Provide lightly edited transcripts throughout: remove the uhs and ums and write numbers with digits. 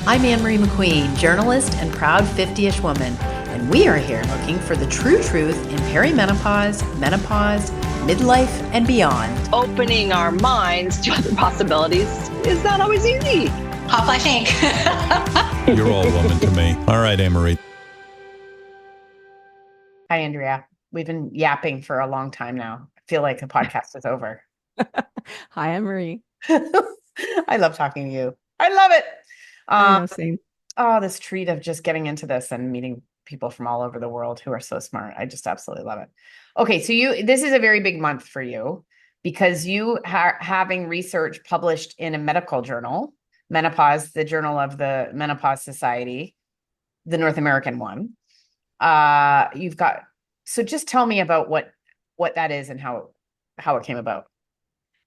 I'm Anne-Marie McQueen, journalist and proud 50-ish woman, and we are here looking for the true truth in perimenopause, menopause, midlife, and beyond. Opening our minds to other possibilities is not always easy. Pop, I think. You're all woman to me. All right, Anne-Marie. Hi, Andrea. We've been yapping for a long time now. I feel like the podcast is over. Hi, Anne-Marie. I love talking to you. I love it. I know, same. Oh, this treat of just getting into this and meeting people from all over the world who are so smart. I just absolutely love it. Okay, so this is a very big month for you because you are having research published in a medical journal, Menopause, the Journal of the Menopause Society, the North American one. So just tell me about what that is and how it came about.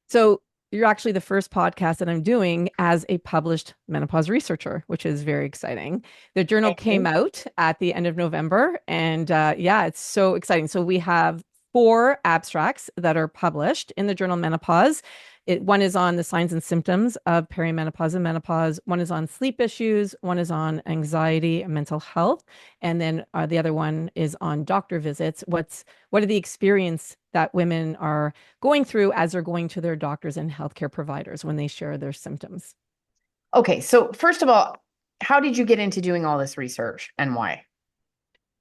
So you're actually the first podcast that I'm doing as a published menopause researcher, which is very exciting. The journal came out at the end of November, and it's so exciting. So we have 4 abstracts that are published in the journal Menopause. One is on the signs and symptoms of perimenopause and menopause. One is on sleep issues. One is on anxiety and mental health. And then the other one is on doctor visits. What are the experience that women are going through as they're going to their doctors and healthcare providers when they share their symptoms? Okay, so first of all, how did you get into doing all this research and why?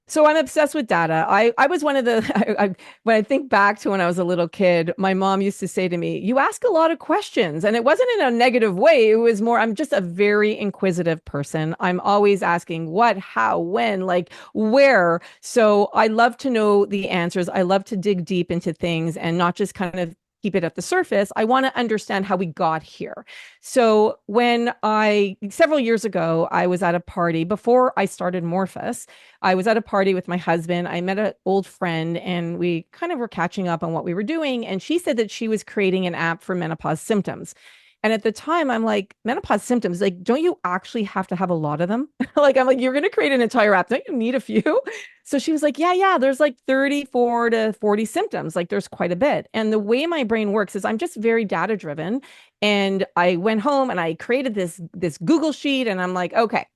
So I'm obsessed with data. I was one of the, when I think back to when I was a little kid, my mom used to say to me, you ask a lot of questions. And it wasn't in a negative way. It was more, I'm just a very inquisitive person. I'm always asking what, how, when, like where. So I love to know the answers. I love to dig deep into things and not just kind of keep it at the surface. I want to understand how we got here. So several years ago, I was at a party before I started Morphus. I was at a party with my husband. I met an old friend and we kind of were catching up on what we were doing. And she said that she was creating an app for menopause symptoms. And at the time, I'm like, menopause symptoms, like, don't you actually have to have a lot of them? I'm like, you're going to create an entire app. Don't you need a few? So she was like, yeah, there's like 34 to 40 symptoms. Like there's quite a bit. And the way my brain works is I'm just very data driven. And I went home and I created this Google sheet and I'm like, okay,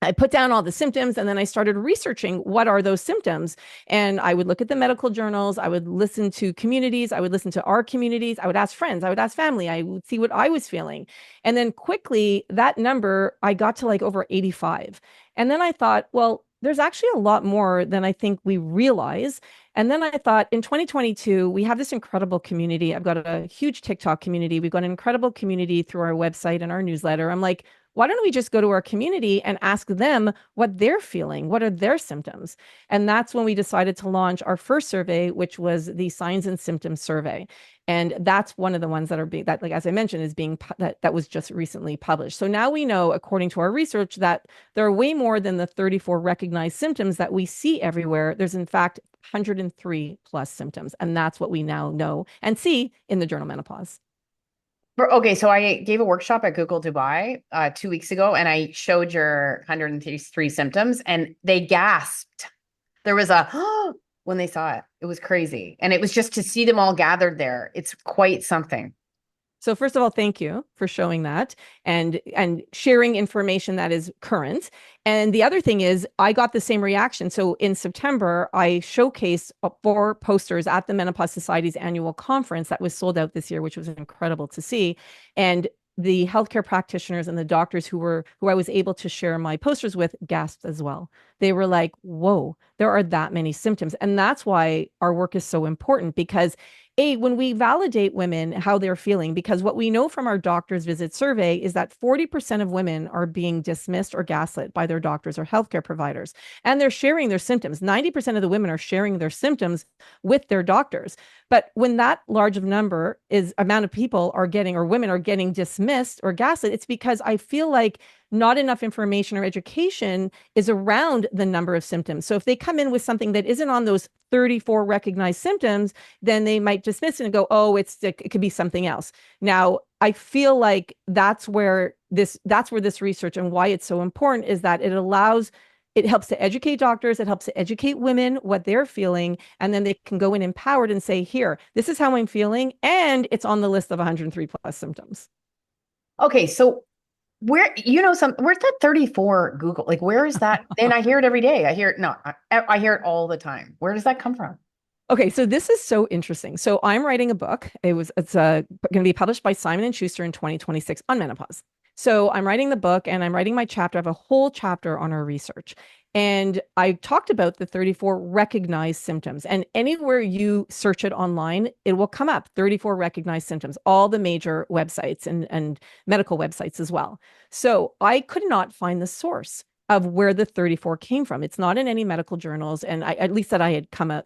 I put down all the symptoms and then I started researching what are those symptoms. And I would look at the medical journals. I would listen to communities. I would listen to our communities. I would ask friends. I would ask family. I would see what I was feeling. And then quickly that number, I got to like over 85. And then I thought, well, there's actually a lot more than I think we realize. And then I thought in 2022, we have this incredible community. I've got a huge TikTok community. We've got an incredible community through our website and our newsletter. I'm like, why don't we just go to our community and ask them what they're feeling? What are their symptoms? And that's when we decided to launch our first survey, which was the Signs and Symptoms Survey. And that's one of the ones that are being, that, like, as I mentioned, is being, that was just recently published. So now we know, according to our research, that there are way more than the 34 recognized symptoms that we see everywhere. There's in fact 103 plus symptoms. And that's what we now know and see in the journal Menopause. Okay, so I gave a workshop at Google Dubai 2 weeks ago, and I showed your 133 symptoms, and they gasped. There was a when they saw it. It was crazy, and it was just to see them all gathered there. It's quite something. So first of all, thank you for showing that and sharing information that is current. And the other thing is I got the same reaction. So in September, I showcased 4 posters at the Menopause Society's annual conference that was sold out this year, which was incredible to see. And the healthcare practitioners and the doctors who I was able to share my posters with gasped as well. They were like, whoa, there are that many symptoms. And that's why our work is so important because when we validate women how they're feeling, because what we know from our doctor's visit survey is that 40% of women are being dismissed or gaslit by their doctors or healthcare providers, and they're sharing their symptoms. 90% of the women are sharing their symptoms with their doctors. But when that large of amount of people are getting, or women are getting dismissed or gaslit, it's because I feel like not enough information or education is around the number of symptoms. So if they come in with something that isn't on those 34 recognized symptoms, then they might dismiss it and go, oh, it could be something else. Now, I feel like that's where this research and why it's so important is that it helps to educate doctors, it helps to educate women what they're feeling, and then they can go in empowered and say, here, this is how I'm feeling, and it's on the list of 103 plus symptoms. Okay, so where's that 34 Google? Like, where is that? And I hear it every day. I hear it. No, I hear it all the time. Where does that come from? Okay, so this is so interesting. So I'm writing a book. It's going to be published by Simon and Schuster in 2026 on menopause. So I'm writing the book and I'm writing my chapter. I have a whole chapter on our research. And I talked about the 34 recognized symptoms. And anywhere you search it online, it will come up 34 recognized symptoms, all the major websites and medical websites as well. So I could not find the source of where the 34 came from. It's not in any medical journals. And at least that I had come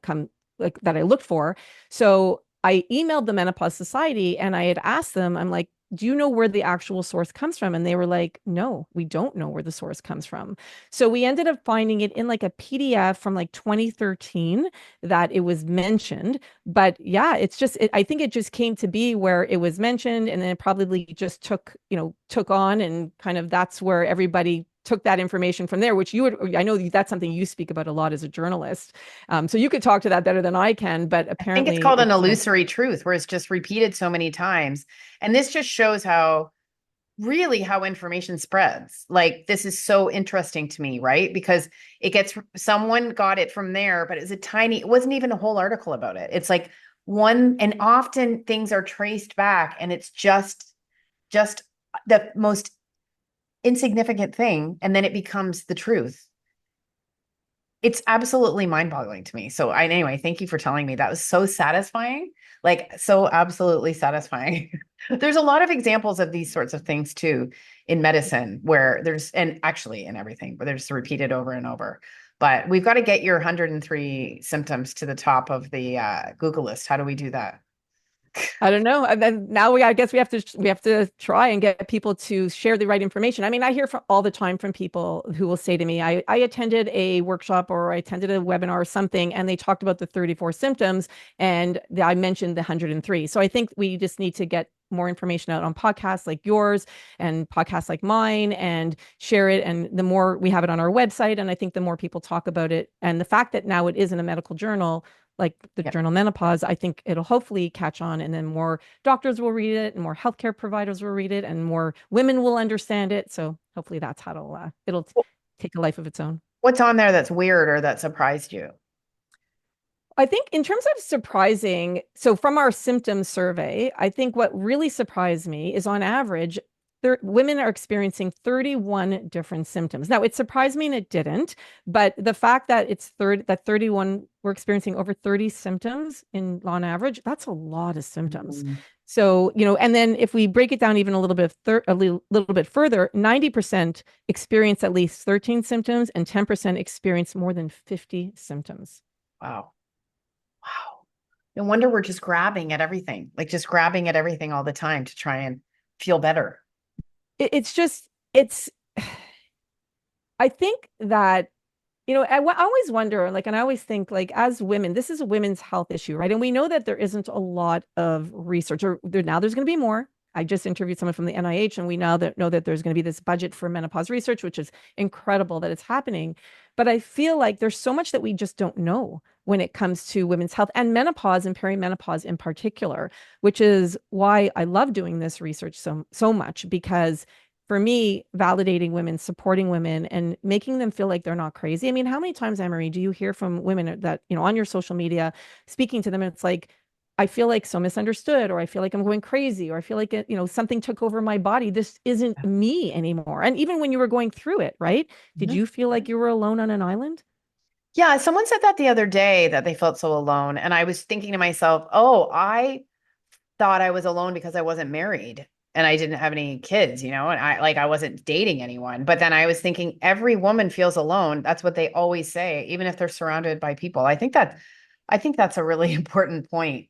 like that I looked for. So I emailed the Menopause Society and I had asked them, I'm like, do you know where the actual source comes from? And they were like, no, we don't know where the source comes from. So we ended up finding it in like a PDF from like 2013 that it was mentioned. But yeah, I think it just came to be where it was mentioned and then it probably just took on and kind of that's where everybody took that information from there, which I know that's something you speak about a lot as a journalist. So you could talk to that better than I can, but I think it's apparently called an illusory truth, where it's just repeated so many times. And this just shows how information spreads. Like, this is so interesting to me, right? Because someone got it from there, but it wasn't even a whole article about it. It's like and often things are traced back and it's just the most insignificant thing. And then it becomes the truth. It's absolutely mind-boggling to me. So anyway, thank you for telling me. That was so satisfying, like so absolutely satisfying. There's a lot of examples of these sorts of things too in medicine where and actually in everything, where they're just repeated over and over. But we've got to get your 103 symptoms to the top of the Google list. How do we do that? I don't know. And then now I guess we have to try and get people to share the right information. I mean, I hear from all the time from people who will say to me, I attended a workshop or I attended a webinar or something, and they talked about the 34 symptoms, and I mentioned the 103. So I think we just need to get more information out on podcasts like yours and podcasts like mine and share it. And the more we have it on our website, and I think the more people talk about it, and the fact that now it is in a medical journal, like the journal Menopause, I think it'll hopefully catch on and then more doctors will read it and more healthcare providers will read it and more women will understand it. So hopefully that's how it'll take a life of its own. What's on there that's weird or that surprised you? I think in terms of surprising, so from our symptom survey, I think what really surprised me is on average, women are experiencing 31 different symptoms. Now, it surprised me and it didn't, but the fact that that 31, we're experiencing over 30 symptoms on average, that's a lot of symptoms. Mm-hmm. So, and then if we break it down even a little bit further, 90% experience at least 13 symptoms and 10% experience more than 50 symptoms. Wow. Wow. No wonder we're just grabbing at everything, like just grabbing at everything all the time to try and feel better. It's I think that I always wonder, like, and I always think, like, as women, this is a women's health issue, right? And we know that there isn't a lot of research, or now there's going to be more. I just interviewed someone from the NIH, and we now know that there's going to be this budget for menopause research, which is incredible that it's happening. But I feel like there's so much that we just don't know when it comes to women's health and menopause and perimenopause in particular, which is why I love doing this research so much, because for me, validating women, supporting women, and making them feel like they're not crazy. I mean, how many times, Anne-Marie, do you hear from women that, on your social media, speaking to them, and it's like, I feel like so misunderstood, or I feel like I'm going crazy, or I feel like, something took over my body. This isn't me anymore. And even when you were going through it, right? Did you feel like you were alone on an island? Yeah, someone said that the other day, that they felt so alone. And I was thinking to myself, oh, I thought I was alone because I wasn't married and I didn't have any kids, and I wasn't dating anyone. But then I was thinking every woman feels alone. That's what they always say, even if they're surrounded by people. I think that's a really important point.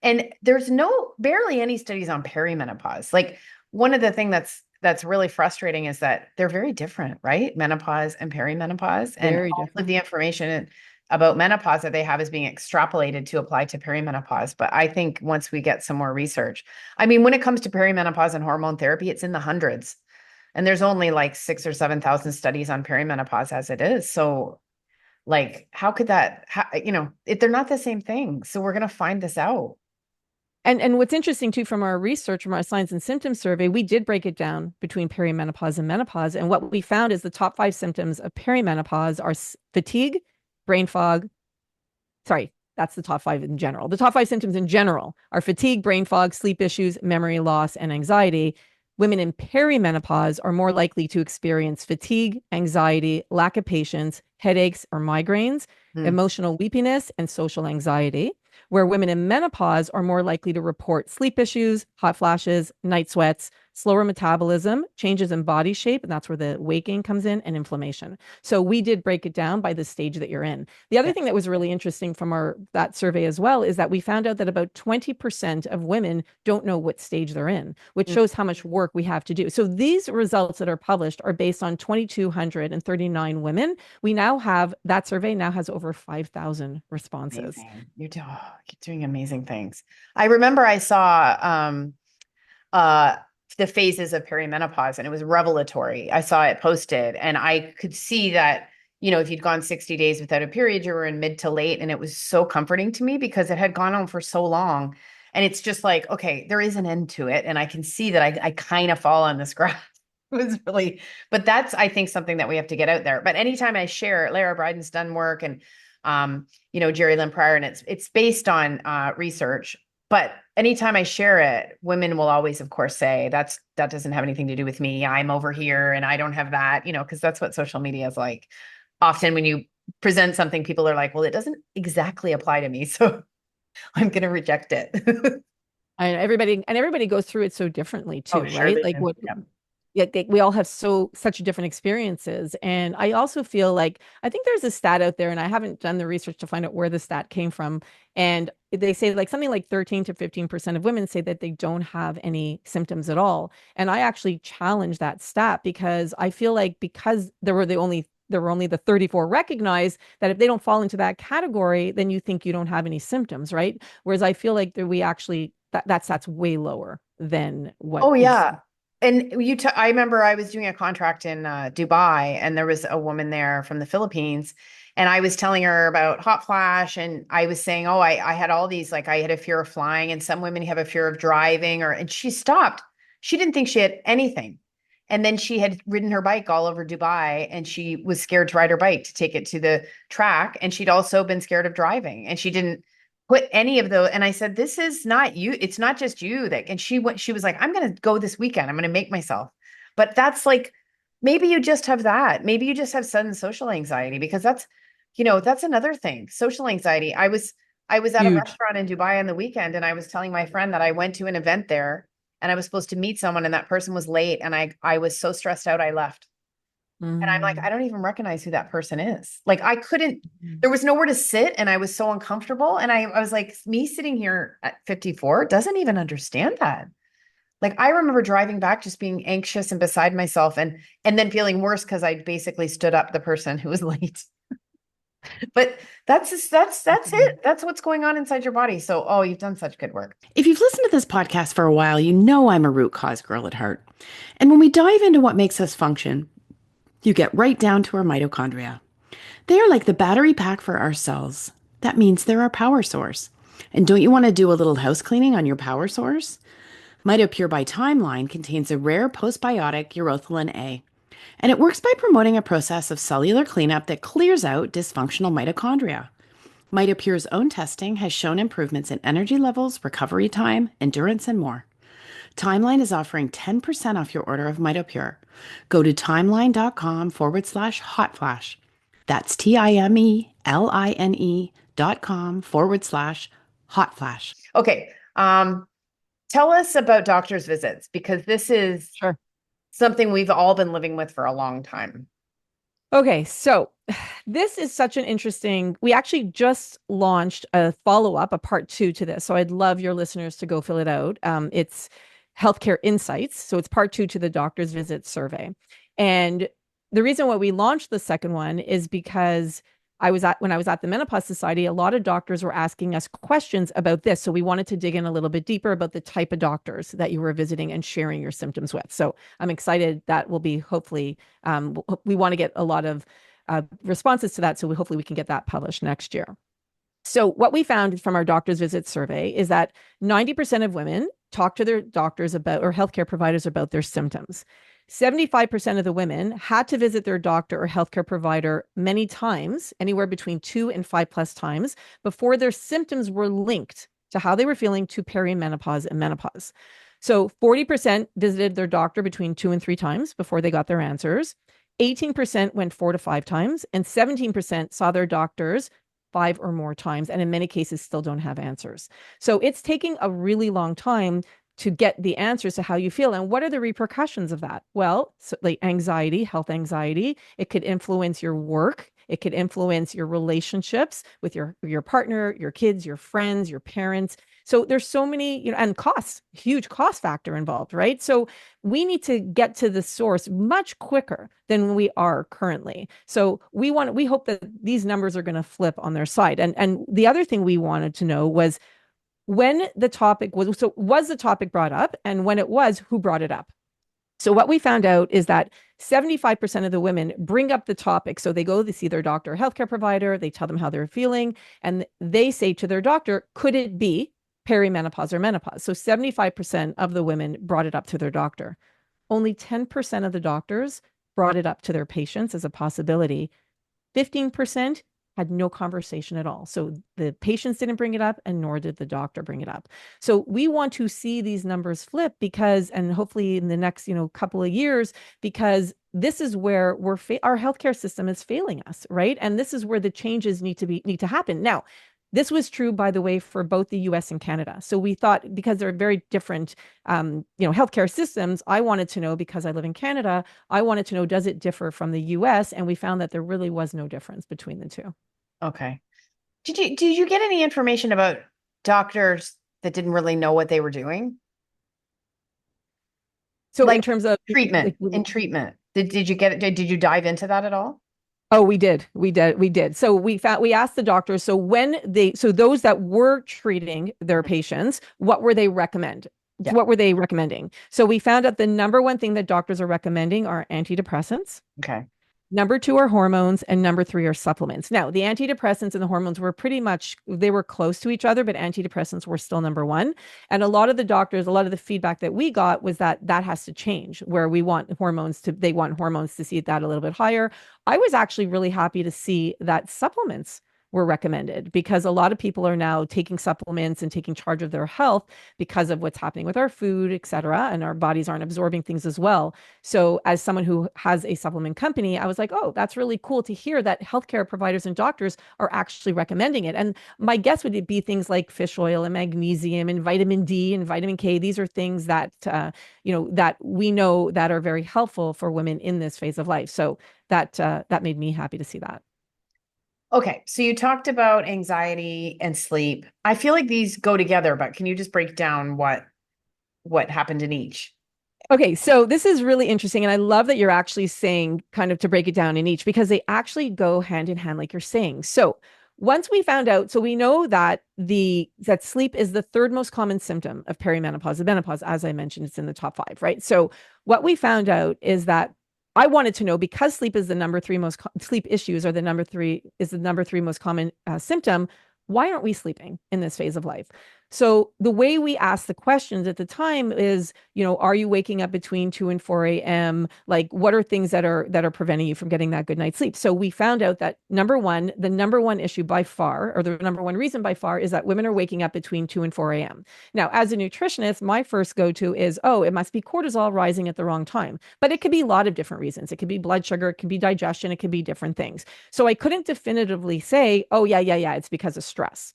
And there's barely any studies on perimenopause. Like, one of the things that's really frustrating is that they're very different, right? Menopause and perimenopause, and Very all different. of the information about menopause that they have is being extrapolated to apply to perimenopause. But I think once we get some more research, I mean, when it comes to perimenopause and hormone therapy, it's in the hundreds, and there's only like 6,000 or 7,000 studies on perimenopause as it is. So, like, how could that, if they're not the same thing? So we're going to find this out. And what's interesting too from our research from our signs and symptoms survey, we did break it down between perimenopause and menopause. And what we found is the top 5 symptoms of perimenopause are fatigue, brain fog. Sorry, that's the top 5 in general. The top 5 symptoms in general are fatigue, brain fog, sleep issues, memory loss, and anxiety. Women in perimenopause are more likely to experience fatigue, anxiety, lack of patience, headaches or migraines, emotional weepiness, and social anxiety. Where women in menopause are more likely to report sleep issues, hot flashes, night sweats, slower metabolism, changes in body shape, and that's where the weight gain comes in, and inflammation. So we did break it down by the stage that you're in. The other thing that was really interesting from that survey as well is that we found out that about 20% of women don't know what stage they're in, which shows how much work we have to do. So these results that are published are based on 2,239 women. We now have that survey now has over 5,000 responses. Amazing. You're doing amazing things. I remember I saw the phases of perimenopause, and it was revelatory. I saw it posted, and I could see that, if you'd gone 60 days without a period, you were in mid to late. And it was so comforting to me because it had gone on for so long. And it's just like, okay, there is an end to it. And I can see that I kind of fall on this graph. It was really, but that's, I think, something that we have to get out there. But anytime I share, Lara Bryden's done work, and Jerry Lynn Pryor, and it's based on research. But anytime I share it, women will always, of course, say that doesn't have anything to do with me. I'm over here and I don't have that, because that's what social media is like. Often when you present something, people are like, well, it doesn't exactly apply to me, so I'm going to reject it. And everybody goes through it so differently too, Sure right? they Like do. we all have such different experiences. And I also feel like, I think there's a stat out there, and I haven't done the research to find out where the stat came from. And they say like something like 13 to 15% of women say that they don't have any symptoms at all. And I actually challenge that stat because I feel like because there were only the 34 recognized, that if they don't fall into that category, then you think you don't have any symptoms, right? Whereas I feel like that's way lower than what Oh is. yeah. And I remember I was doing a contract in Dubai, and there was a woman there from the Philippines, and I was telling her about hot flash, and I was saying, oh, I had all these, like I had a fear of flying, and some women have a fear of driving, and she stopped. She didn't think she had anything. And then she had ridden her bike all over Dubai, and she was scared to ride her bike to take it to the track. And she'd also been scared of driving, and she didn't put any of those. And I said, this is not you. It's not just you and she was like, I'm going to go this weekend. I'm going to make myself. But that's like, maybe you just have that. Maybe you just have sudden social anxiety, because that's another thing. Social anxiety. I was at a Huge. restaurant in Dubai on the weekend, and I was telling my friend that I went to an event there, and I was supposed to meet someone, and that person was late. And I was so stressed out, I left. And I'm like, I don't even recognize who that person is. Like, there was nowhere to sit, and I was so uncomfortable. And I was like, me sitting here at 54 doesn't even understand that. Like, I remember driving back just being anxious and beside myself, and then feeling worse because I basically stood up the person who was late. But that's it. That's what's going on inside your body. So, oh, you've done such good work. If you've listened to this podcast for a while, you know I'm a root cause girl at heart. And when we dive into what makes us function, you get right down to our mitochondria. They are like the battery pack for our cells. That means they're our power source. And don't you want to do a little house cleaning on your power source? MitoPure by Timeline contains a rare postbiotic urothalin A, and it works by promoting a process of cellular cleanup that clears out dysfunctional mitochondria. MitoPure's own testing has shown improvements in energy levels, recovery time, endurance, and more. Timeline is offering 10% off your order of MitoPure. Go to timeline.com/hotflash. That's timeline.com/hotflash. Okay. Tell us about doctor's visits, because this is Sure. something we've all been living with for a long time. Okay, so this is such an interesting. We actually just launched a follow-up, a part 2 to this. So I'd love your listeners to go fill it out. It's Healthcare Insights. So it's part 2 to the doctor's visit survey. And the reason why we launched the second one is because when I was at the Menopause Society, a lot of doctors were asking us questions about this. So we wanted to dig in a little bit deeper about the type of doctors that you were visiting and sharing your symptoms with. So I'm excited that will be hopefully, we want to get a lot of responses to that. So hopefully we can get that published next year. So what we found from our doctor's visit survey is that 90% of women talk to their doctors about or healthcare providers about their symptoms. 75% of the women had to visit their doctor or healthcare provider many times, anywhere between 2 and 5+ times, before their symptoms were linked to how they were feeling to perimenopause and menopause. So 40% visited their doctor between 2 and 3 times before they got their answers. 18% went 4 to 5 times, and 17% saw their doctors 5 or more times, and in many cases still don't have answers. So it's taking a really long time to get the answers to how you feel. And what are the repercussions of that? Well, so like anxiety, health anxiety, it could influence your work. It could influence your relationships with your partner, your kids, your friends, your parents. So there's so many, and costs, huge cost factor involved, right? So we need to get to the source much quicker than we are currently. So we hope that these numbers are going to flip on their side. And the other thing we wanted to know was when the topic was the topic brought up, and when it was, who brought it up? So what we found out is that 75% of the women bring up the topic. So they go to see their doctor or healthcare provider, they tell them how they're feeling, and they say to their doctor, could it be perimenopause or menopause? So 75% of the women brought it up to their doctor. Only 10% of the doctors brought it up to their patients as a possibility. 15% had no conversation at all. So the patients didn't bring it up, and nor did the doctor bring it up. So we want to see these numbers flip because, and hopefully in the next, couple of years, because this is where our healthcare system is failing us, right? And this is where the changes need to happen. Now, this was true, by the way, for both the US and Canada. So we thought, because they're very different, healthcare systems, I wanted to know, because I live in Canada, I wanted to know, does it differ from the US? And we found that there really was no difference between the two. Okay. Did you get any information about doctors that didn't really know what they were doing? So Like in terms of treatment, in treatment, did you dive into that at all? Oh, we did. So we asked the doctors, so those that were treating their patients, what were they recommending? Yeah. What were they recommending? So we found out the number one thing that doctors are recommending are antidepressants. Okay. Number two are hormones, and number three are supplements. Now, the antidepressants and the hormones were they were close to each other, but antidepressants were still number one. And a lot of the feedback that we got was that has to change, where they want hormones to see that a little bit higher. I was actually really happy to see that supplements were recommended, because a lot of people are now taking supplements and taking charge of their health because of what's happening with our food, et cetera, and our bodies aren't absorbing things as well. So as someone who has a supplement company, I was like, oh, that's really cool to hear that healthcare providers and doctors are actually recommending it. And my guess would be things like fish oil and magnesium and vitamin D and vitamin K. These are things that, that we know that are very helpful for women in this phase of life. So that made me happy to see that. Okay, so you talked about anxiety and sleep. I feel like these go together, but can you just break down what happened in each? Okay, so this is really interesting. And I love that you're actually saying, kind of, to break it down in each, because they actually go hand in hand, like you're saying. So once we found out, so we know that that sleep is the third most common symptom of perimenopause and menopause. As I mentioned, it's in the top 5, right? So what we found out is that I wanted to know, because sleep is the number 3 sleep issues are the number 3 most common symptom. Why aren't we sleeping in this phase of life? So the way we asked the questions at the time is, are you waking up between 2 and 4 a.m.? Like, what are things that are preventing you from getting that good night's sleep? So we found out that the number one issue by far, or the number one reason by far, is that women are waking up between 2 and 4 a.m. Now, as a nutritionist, my first go-to is, it must be cortisol rising at the wrong time. But it could be a lot of different reasons. It could be blood sugar, it could be digestion, it could be different things. So I couldn't definitively say, oh, yeah, it's because of stress.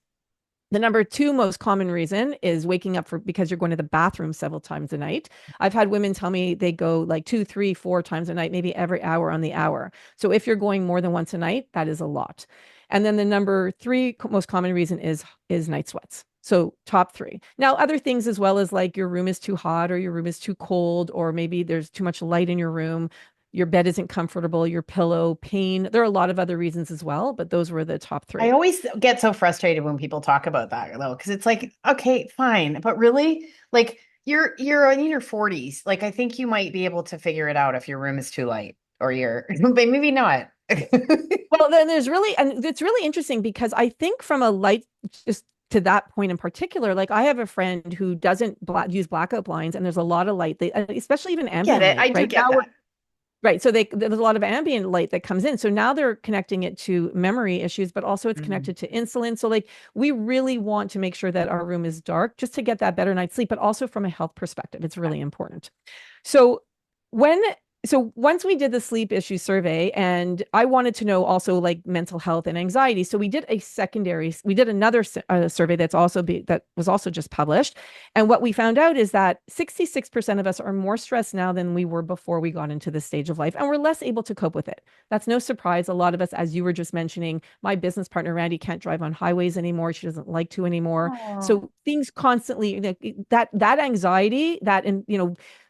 The number 2 most common reason is waking up because you're going to the bathroom several times a night. I've had women tell me they go like 2, 3, 4 times a night, maybe every hour on the hour. So if you're going more than once a night, that is a lot. And then the number 3 most common reason is night sweats. So top 3. Now, other things as well, as like your room is too hot or your room is too cold, or maybe there's too much light in your room, your bed isn't comfortable, your pillow, pain. There are a lot of other reasons as well, but those were the top 3. I always get so frustrated when people talk about that, though, because it's like, okay, fine, but really, like, you're in your 40s. Like, I think you might be able to figure it out if your room is too light, or but maybe not. Well, then there's really, and it's really interesting because I think from a light, just to that point in particular, like I have a friend who doesn't use blackout blinds, and there's a lot of light, especially even Get ambient it. light, I do right? get that. Right. So there's a lot of ambient light that comes in. So now they're connecting it to memory issues, but also it's Mm. connected to insulin. So like we really want to make sure that our room is dark just to get that better night's sleep, but also from a health perspective, it's really important. So when so once we did the sleep issue survey, and I wanted to know also like mental health and anxiety, so we did another survey that was also just published, and what we found out is that 66% of us are more stressed now than we were before we got into this stage of life, and we're less able to cope with it. That's no surprise. A lot of us, as you were just mentioning, my business partner Randy can't drive on highways anymore. She doesn't like to anymore. Oh. So things constantly, that anxiety,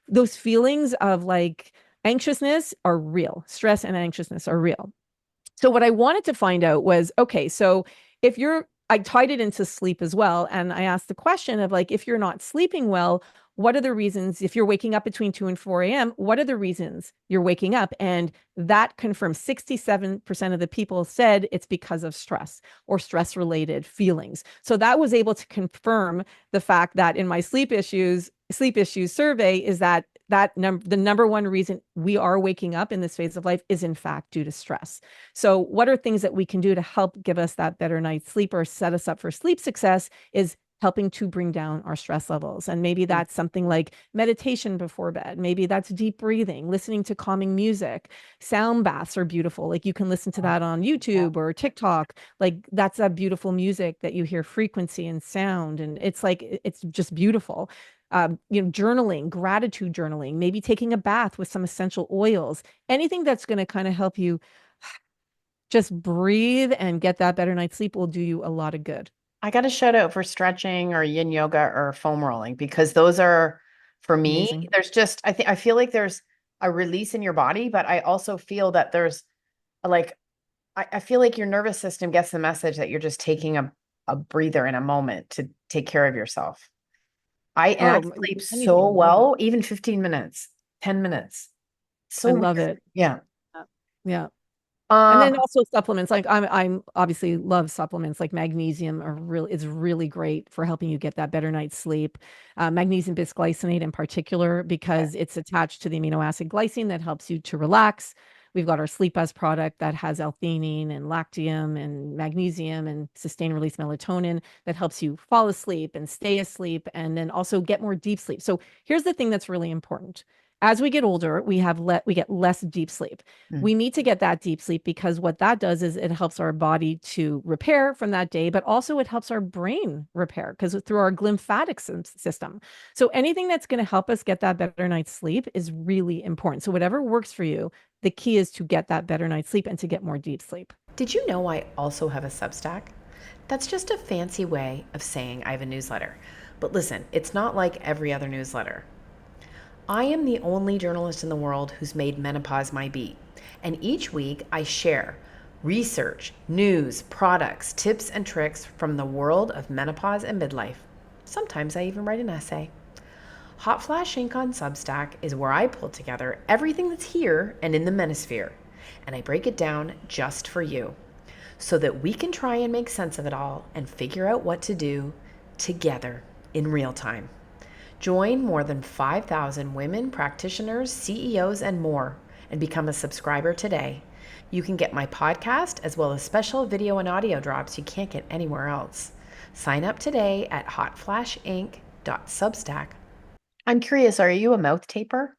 those feelings of like anxiousness are real. Stress and anxiousness are real. So what I wanted to find out was, okay, so I tied it into sleep as well. And I asked the question of like, if you're not sleeping well, what are the reasons, if you're waking up between 2 and 4 a.m., what are the reasons you're waking up? And that confirmed 67% of the people said it's because of stress or stress related feelings. So that was able to confirm the fact that in my sleep issues survey is that the number one reason we are waking up in this phase of life is in fact due to stress. So what are things that we can do to help give us that better night's sleep or set us up for sleep success is helping to bring down our stress levels. And maybe that's something like meditation before bed. Maybe that's deep breathing, listening to calming music. Sound baths are beautiful. Like you can listen to that on YouTube or TikTok. Like that's a beautiful music that you hear frequency and sound. And it's like, it's just beautiful. Journaling, gratitude journaling, maybe taking a bath with some essential oils, anything that's going to kind of help you just breathe and get that better night's sleep will do you a lot of good. I got a shout out for stretching or yin yoga or foam rolling because those are, for me, Amazing. I feel like there's a release in your body, but I also feel that there's like, I feel like your nervous system gets the message that you're just taking a breather in a moment to take care of yourself. I Oh, sleep so anything. well, even 15 minutes, 10 minutes. I So love weird. it. Yeah. Yeah. And Uh, then also supplements. Like I'm obviously love supplements like magnesium is really great for helping you get that better night's sleep. Magnesium bisglycinate in particular, because it's attached to the amino acid glycine that helps you to relax. We've got our Sleep Buzz product that has L-theanine and lactium and magnesium and sustained release melatonin that helps you fall asleep and stay asleep and then also get more deep sleep. So here's the thing that's really important. As we get older, we get less deep sleep. mm. We need to get that deep sleep because what that does is it helps our body to repair from that day, but also it helps our brain repair because through our glymphatic system. So anything that's going to help us get that better night's sleep is really important. So whatever works for you, the key is to get that better night's sleep and to get more deep sleep. Did you know I also have a Substack? That's just a fancy way of saying I have a newsletter. But listen, it's not like every other newsletter. I am the only journalist in the world who's made menopause my beat. And each week I share research, news, products, tips, and tricks from the world of menopause and midlife. Sometimes I even write an essay. Hot Flash Inc. on Substack is where I pull together everything that's here and in the menosphere, and I break it down just for you so that we can try and make sense of it all and figure out what to do together in real time. Join more than 5,000 women practitioners, CEOs, and more, and become a subscriber today. You can get my podcast as well as special video and audio drops you can't get anywhere else. Sign up today at hotflashinc.substack. I'm curious, are you a mouth taper?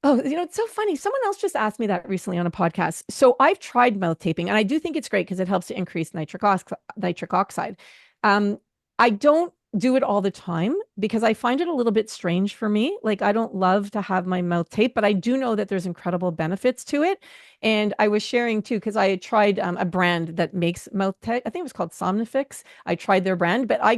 Oh, it's so funny. Someone else just asked me that recently on a podcast. So I've tried mouth taping, and I do think it's great because it helps to increase nitric oxide. I don't do it all the time because I find it a little bit strange for me. Like I don't love to have my mouth taped, but I do know that there's incredible benefits to it. And I was sharing too because I had tried a brand that makes mouth tape. I think it was called Somnifix. I tried their brand, but I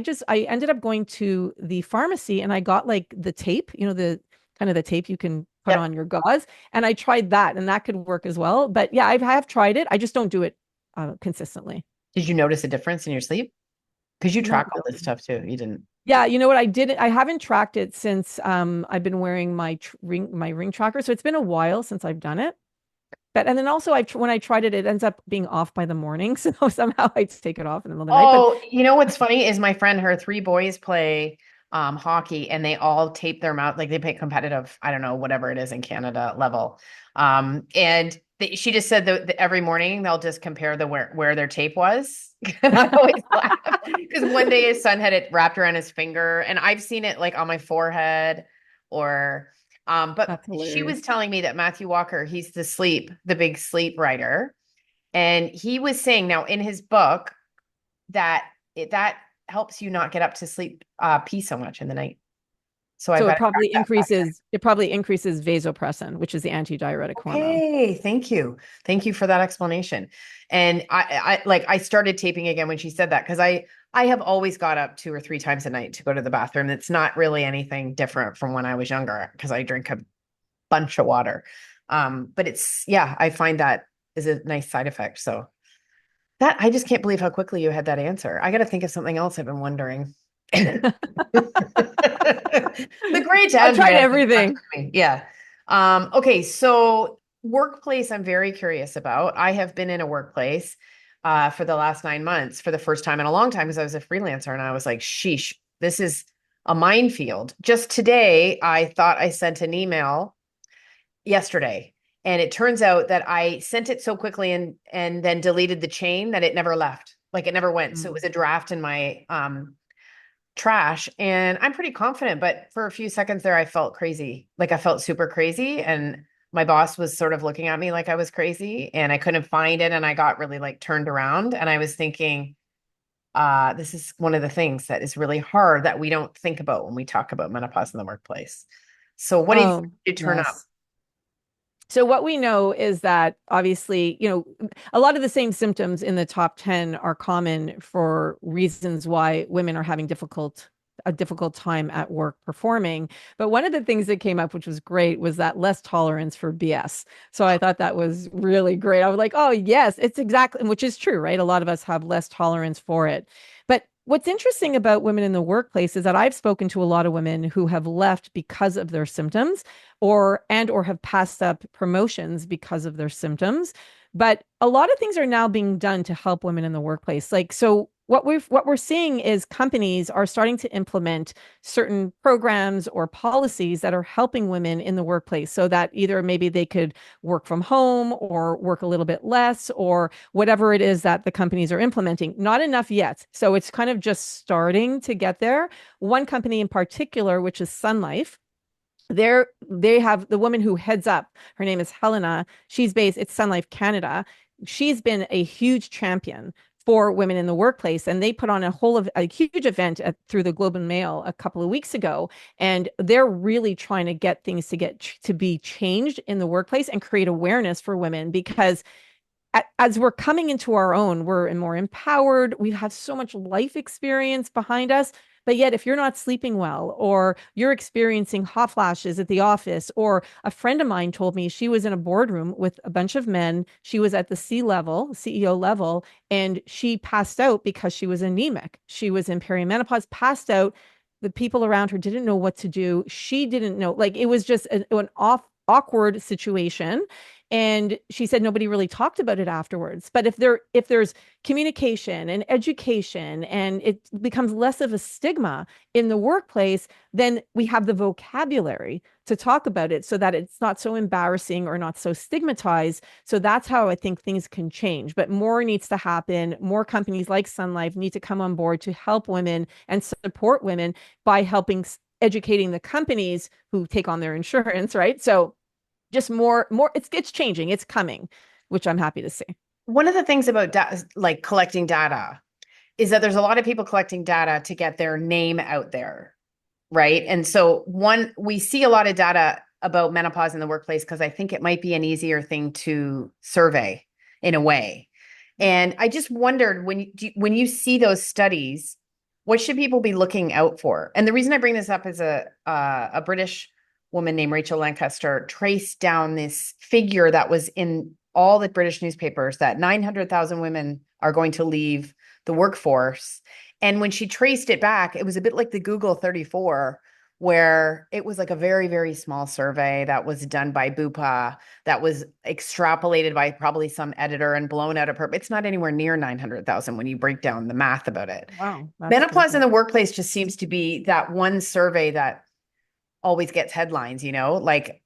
ended up going to the pharmacy and I got like the tape, the kind of the tape you can put on your gauze. And I tried that and that could work as well. But yeah, I have tried it. I just don't do it consistently. Did you notice a difference in your sleep? Because you Not track all this stuff too. You didn't. Yeah, you know what? I haven't tracked it since I've been wearing my ring tracker. So it's been a while since I've done it. But and then also when I tried it, it ends up being off by the morning. So somehow I take it off in the middle of the night. But Oh, you know what's funny is my friend, her three boys play hockey and they all tape their mouth, like they play competitive, I don't know, whatever it is in Canada level. And she just said that every morning they'll just compare where their tape was. And I always laugh because one day his son had it wrapped around his finger, and I've seen it like on my forehead or but that's she was hilarious. telling me that Matthew Walker, he's the big sleep writer. And he was saying now in his book that that helps you not get up to sleep pee so much in the night. So I've So got to track that back. it probably increases vasopressin, which is the antidiuretic hormone. Okay, thank you. Thank you for that explanation. And I started taping again when she said that because I have always got up 2 or 3 times a night to go to the bathroom. It's not really anything different from when I was younger because I drink a bunch of water. But it's yeah, I find that is a nice side effect. So that I just can't believe how quickly you had that answer. I got to think of something else I've been wondering. The great I tried Andrea. everything. Yeah. Okay, so workplace, I'm very curious about. I have been in a workplace for the last 9 months for the first time in a long time because I was a freelancer and I was like, sheesh, this is a minefield. Just today, I thought I sent an email yesterday. And it turns out that I sent it so quickly and then deleted the chain that it never left. Like it never went. So it was a draft in my trash. And I'm pretty confident, but for a few seconds there, I felt crazy. Like I felt super crazy. And my boss was sort of looking at me like I was crazy and I couldn't find it. And I got really like turned around. And I was thinking, this is one of the things that is really hard that we don't think about when we talk about menopause in the workplace. So what do you think Oh, you turn up? yes. So what we know is that obviously, a lot of the same symptoms in the top 10 are common for reasons why women are having a difficult time at work performing. But one of the things that came up, which was great, was that less tolerance for BS. So I thought that was really great. I was like, oh, yes, it's exactly, which is true, right? A lot of us have less tolerance for it. But what's interesting about women in the workplace is that I've spoken to a lot of women who have left because of their symptoms or have passed up promotions because of their symptoms. But a lot of things are now being done to help women in the workplace. Like, so what we're seeing is companies are starting to implement certain programs or policies that are helping women in the workplace so that either maybe they could work from home or work a little bit less or whatever it is that the companies are implementing. Not enough yet. So it's kind of just starting to get there. One company in particular, which is Sun Life, they have the woman who heads up, her name is Helena. It's Sun Life Canada. She's been a huge champion for women in the workplace, and they put on a huge event through the Globe and Mail a couple of weeks ago, and they're really trying to get things to be changed in the workplace and create awareness for women because as we're coming into our own, we're more empowered. We have so much life experience behind us. But yet, if you're not sleeping well, or you're experiencing hot flashes at the office, or a friend of mine told me she was in a boardroom with a bunch of men, she was at the CEO level, and she passed out because she was anemic. She was in perimenopause, passed out. The people around her didn't know what to do. She didn't know, like it was just an awkward situation. And she said nobody really talked about it afterwards. But if there's communication and education and it becomes less of a stigma in the workplace, then we have the vocabulary to talk about it so that it's not so embarrassing or not so stigmatized. So that's how I think things can change. But more needs to happen. More companies like Sun Life need to come on board to help women and support women by helping educating the companies who take on their insurance, right? So just more it's changing, it's coming, which I'm happy to see. One of the things about like collecting data is that there's a lot of people collecting data to get their name out there, right? And so we see a lot of data about menopause in the workplace because I think it might be an easier thing to survey in a way. And I just wondered when you see those studies, what should people be looking out for? And the reason I bring this up is a British woman named Rachel Lancaster traced down this figure that was in all the British newspapers that 900,000 women are going to leave the workforce. And when she traced it back, it was a bit like the Google 34, where it was like a very, very small survey that was done by Bupa that was extrapolated by probably some editor and blown out of purpose. It's not anywhere near 900,000 when you break down the math about it. Wow, that's Menopause in crazy. the workplace just seems to be that one survey that always gets headlines, like,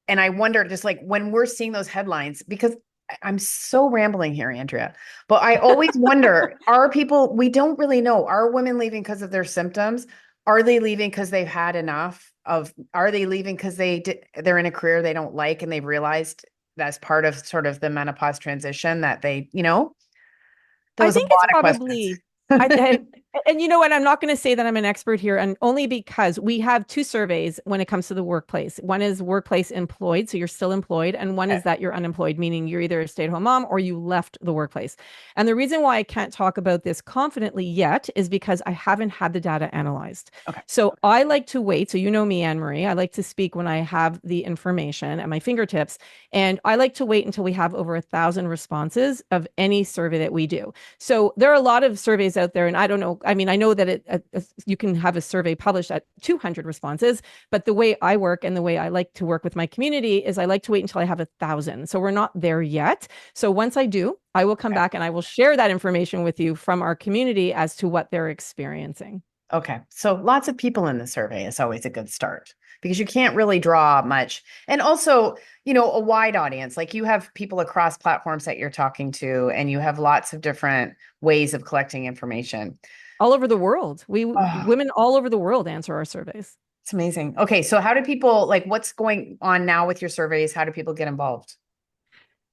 and I wonder just like when we're seeing those headlines, because I'm so rambling here, Andrea, but I always wonder, are people, we don't really know, are women leaving because of their symptoms? Are they leaving because they've had enough are they leaving because they're in a career they don't like and they've realized that's part of sort of the menopause transition that there I was a think it's lot of questions. probably I and you know what? I'm not going to say that I'm an expert here, and only because we have two surveys when it comes to the workplace. One is workplace employed, so you're still employed, and one Okay. is that you're unemployed, meaning you're either a stay-at-home mom or you left the workplace. And the reason why I can't talk about this confidently yet is because I haven't had the data analyzed. Okay. So I like to wait. So you know me, Anne Marie. I like to speak when I have the information at my fingertips, and I like to wait until we have over 1,000 responses of any survey that we do. So there are a lot of surveys out there, and I don't know. I mean, I know that you can have a survey published at 200 responses, but the way I work and the way I like to work with my community is I like to wait until I have 1,000. So we're not there yet. So once I do, I will come back and I will share that information with you from our community as to what they're experiencing. Okay. So lots of people in the survey is always a good start because you can't really draw much. And also, a wide audience. Like you have people across platforms that you're talking to, and you have lots of different ways of collecting information. All over the world. Oh, Women all over the world answer our surveys. it's amazing. Okay. So how do people like what's going on now with your surveys? How do people get involved?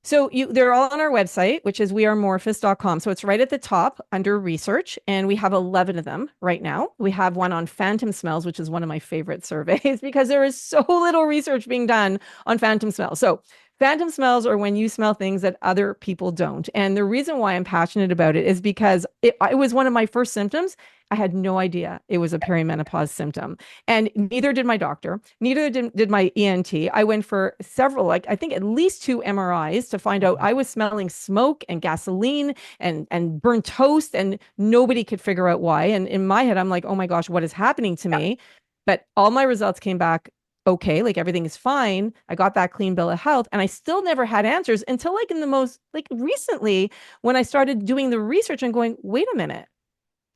So they're all on our website, which is wearemorphous.com. So it's right at the top under research. And we have 11 of them right now. We have one on phantom smells, which is one of my favorite surveys because there is so little research being done on phantom smells. So phantom smells are when you smell things that other people don't. And the reason why I'm passionate about it is because it was one of my first symptoms. I had no idea it was a perimenopause symptom. And neither did my doctor, neither did my ENT. I went for several, like I think at least 2 MRIs to find out I was smelling smoke and gasoline and burnt toast, and nobody could figure out why. And in my head, I'm like, oh my gosh, what is happening to me? But all my results came back okay, like everything is fine. I got that clean bill of health, and I still never had answers until like in the most like recently when I started doing the research and going, wait a minute,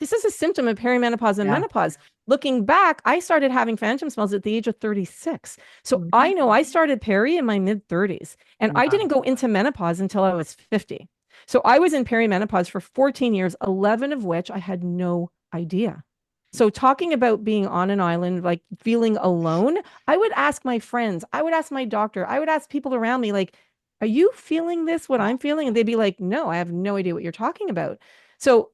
this is a symptom of perimenopause and Yeah. menopause. Looking back, I started having phantom smells at the age of 36. So Mhm. I know I started peri in my mid 30s, and I Wow. didn't go into menopause until I was 50. So I was in perimenopause for 14 years, 11 of which I had no idea. So talking about being on an island, like feeling alone, I would ask my friends, I would ask my doctor, I would ask people around me, like, are you feeling this, what I'm feeling? And they'd be like, no, I have no idea what you're talking about. So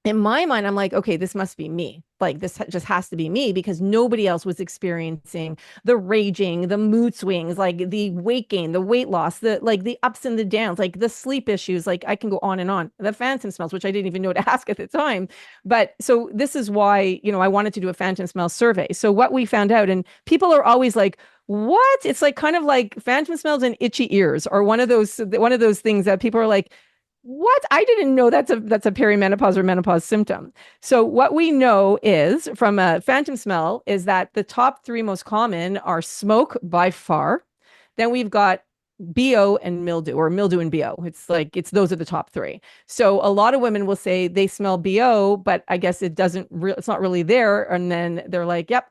in my mind, I'm like, okay, this must be me. Like, this just has to be me because nobody else was experiencing the raging, the mood swings, like the weight gain, the weight loss, the ups and the downs, like the sleep issues. Like, I can go on and on. The phantom smells, which I didn't even know to ask at the time. But so this is why, I wanted to do a phantom smell survey. So what we found out, and people are always like, what? It's like kind of like phantom smells and itchy ears, or one of those things that people are like, what? I didn't know that's a perimenopause or menopause symptom. So what we know is from a phantom smell is that the top three most common are smoke by far. Then we've got BO and mildew, or mildew and BO. It's those are the top three. So a lot of women will say they smell BO, but I guess it's not really there. And then they're like, yep,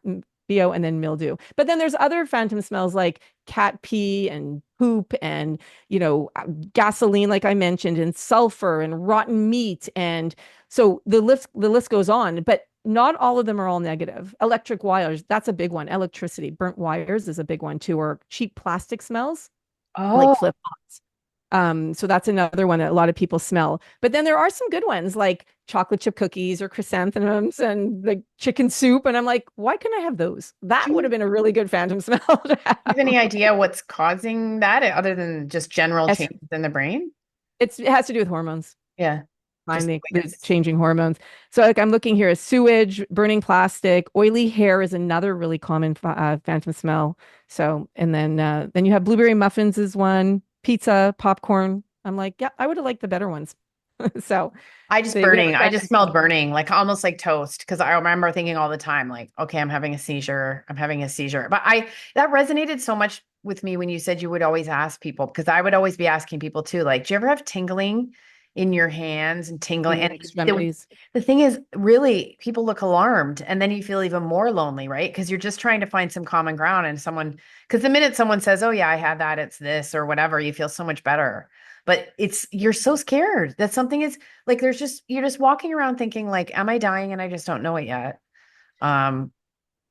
BO and then mildew. But then there's other phantom smells like cat pee and poop and, gasoline, like I mentioned, and sulfur and rotten meat. And so the list goes on, but not all of them are all negative. Electric wires, that's a big one. Electricity, burnt wires is a big one too, or cheap plastic smells like Oh, flip-flops. So that's another one that a lot of people smell. But then there are some good ones like chocolate chip cookies or chrysanthemums and like chicken soup. And I'm like, why couldn't I have those? That do would you have been a really good phantom smell to have have. any idea what's causing that other than just general Yes, changes in the brain? it has to do with hormones. Yeah. Find Just the changing hormones. So like I'm looking here, sewage, burning plastic, oily hair is another really common phantom smell. So and then you have blueberry muffins is one, pizza, popcorn. I'm like, yeah, I would have liked the better ones. So I just we have burning. a I just couple- smelled burning, like almost like toast. Cause I remember thinking all the time, like, okay, I'm having a seizure. I'm having a seizure. But that resonated so much with me when you said you would always ask people, because I would always be asking people too, like, do you ever have tingling in your hands and tingling? in your And extremities. the thing is, really, people look alarmed and then you feel even more lonely, right? Because you're just trying to find some common ground and because the minute someone says, oh, yeah, I had that, it's this or whatever, you feel so much better. But you're so scared that something is like, you're just walking around thinking, like, am I dying and I just don't know it yet? Um,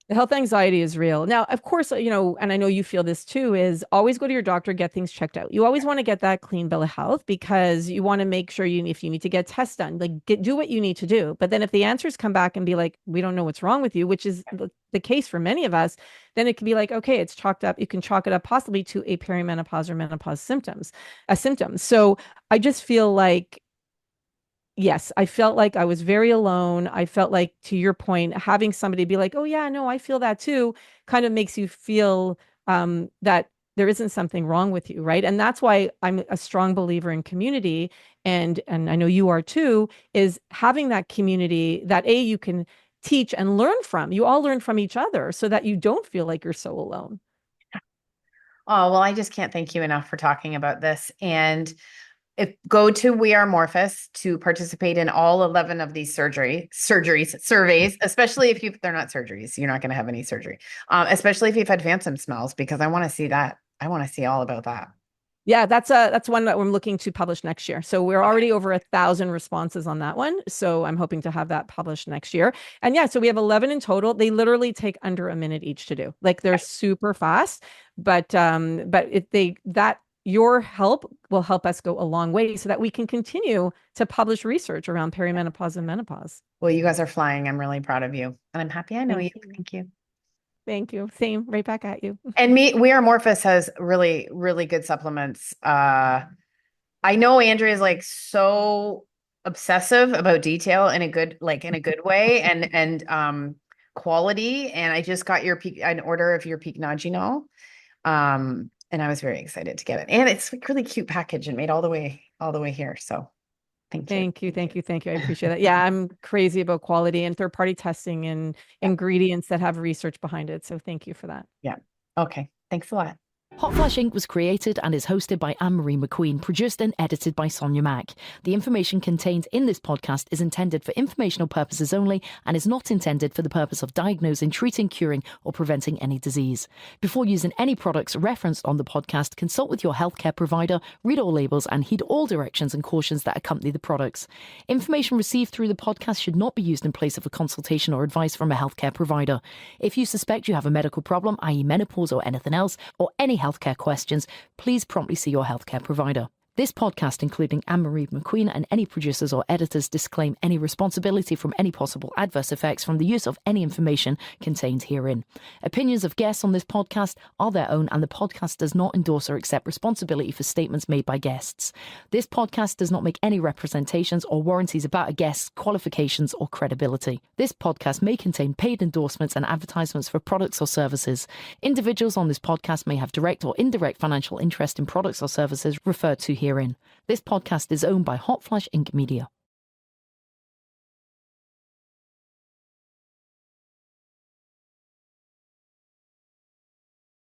The health anxiety is real. Now, of course, and I know you feel this too, is always go to your doctor, get things checked out. You always want to get that clean bill of health because you want to make sure if you need to get tests done, like do what you need to do. But then if the answers come back and be like, we don't know what's wrong with you, which is the case for many of us, then it can be like, okay, it's chalked up. You can chalk it up possibly to a perimenopause or menopause a symptom. So I just feel like, yes, I felt like I was very alone. I felt like, to your point, having somebody be like, oh, yeah, no, I feel that too, kind of makes you feel that there isn't something wrong with you. Right. And that's why I'm a strong believer in community. And I know you are too, is having that community that you can teach and learn from. You all learn from each other so that you don't feel like you're so alone. oh, well, I just can't thank you enough for talking about this. And go to We Are Morphus to participate in all 11 of these surveys, especially if they're not surgeries, you're not going to have any surgery. Especially if you've had phantom smells, because I want to see that. I want to see all about that. Yeah, that's one that I'm looking to publish next year. So we're already over 1,000 responses on that one. So I'm hoping to have that published next year. And yeah, so we have 11 in total. They literally take under a minute each to do. Like they're super fast, but your help will help us go a long way so that we can continue to publish research around perimenopause and menopause. Well, you guys are flying. I'm really proud of you. And I'm happy I know you. Thank you. Thank you. Thank you. Same, right back at you. And We Are Morphus has really, really good supplements. I know Andrea is like so obsessive about detail in a good way and quality. And I just got an order of your Picnogenol. And I was very excited to get it. And it's like really cute package and made all the way here. So thank you. Thank you. I appreciate that. Yeah, I'm crazy about quality and third-party testing and ingredients that have research behind it. So thank you for that. Yeah. Okay. Thanks a lot. Hot Flash Inc. was created and is hosted by Anne-Marie McQueen, produced and edited by Sonia Mack. The information contained in this podcast is intended for informational purposes only and is not intended for the purpose of diagnosing, treating, curing, or preventing any disease. Before using any products referenced on the podcast, consult with your healthcare provider, read all labels, and heed all directions and cautions that accompany the products. Information received through the podcast should not be used in place of a consultation or advice from a healthcare provider. If you suspect you have a medical problem, i.e. menopause or anything else, or any healthcare questions, please promptly see your healthcare provider. This podcast, including Anne-Marie McQueen and any producers or editors, disclaim any responsibility from any possible adverse effects from the use of any information contained herein. Opinions of guests on this podcast are their own, and the podcast does not endorse or accept responsibility for statements made by guests. This podcast does not make any representations or warranties about a guest's qualifications or credibility. This podcast may contain paid endorsements and advertisements for products or services. Individuals on this podcast may have direct or indirect financial interest in products or services referred to herein. This podcast is owned by Hot Flash Inc. Media.